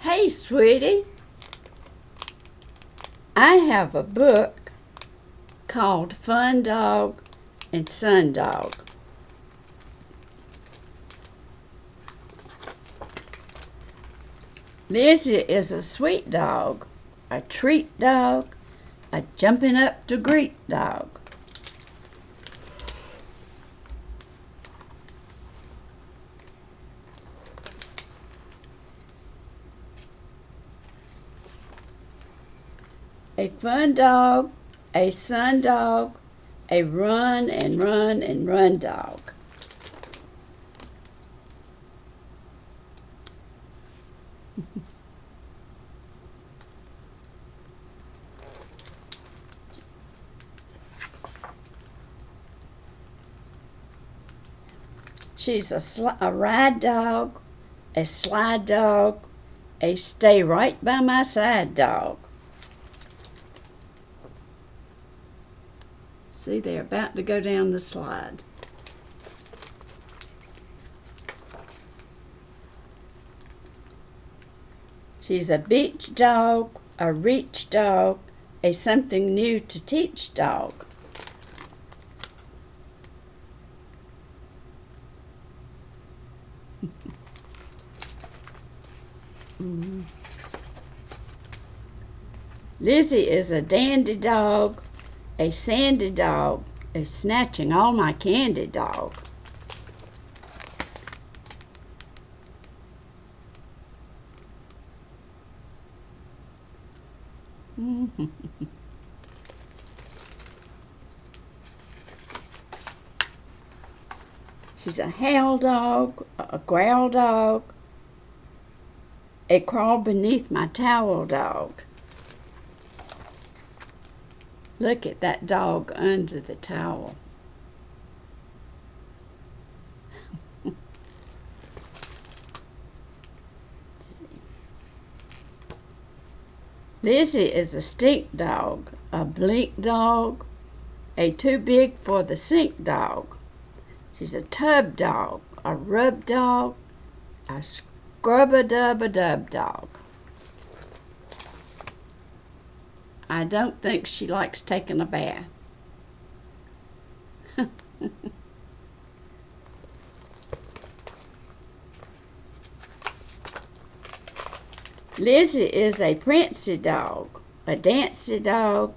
Hey, sweetie, I have a book called Fun Dog and Sun Dog. Lizzie is a sweet dog, a treat dog, a jumping up to greet dog. A fun dog, a sun dog, a run and run and run dog. She's a ride dog, a slide dog, a stay right by my side dog. See, they're about to go down the slide. She's a beach dog, a reach dog, a something new to teach dog. Lizzie is a dandy dog, a sandy dog, a snatching all my candy dog. She's a howl dog, a growl dog, a crawl beneath my towel dog. Look at that dog under the towel. Lizzie is a stink dog, a blink dog, a too big for the sink dog. She's a tub dog, a rub dog, a scrub-a-dub-a-dub dog. I don't think she likes taking a bath. Lizzie is a prancy dog, a dancy dog,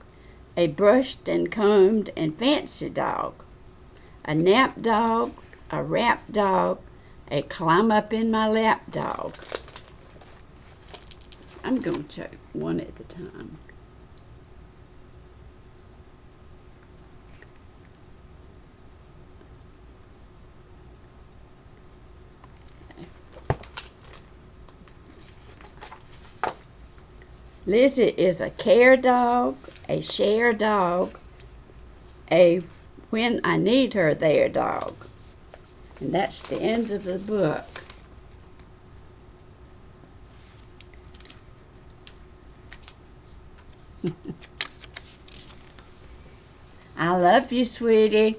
a brushed and combed and fancy dog, a nap dog, a rap dog, a climb up in my lap dog. I'm going to check one at a time. Lizzie is a care dog, a share dog, a when I need her there dog. And that's the end of the book. I love you, sweetie.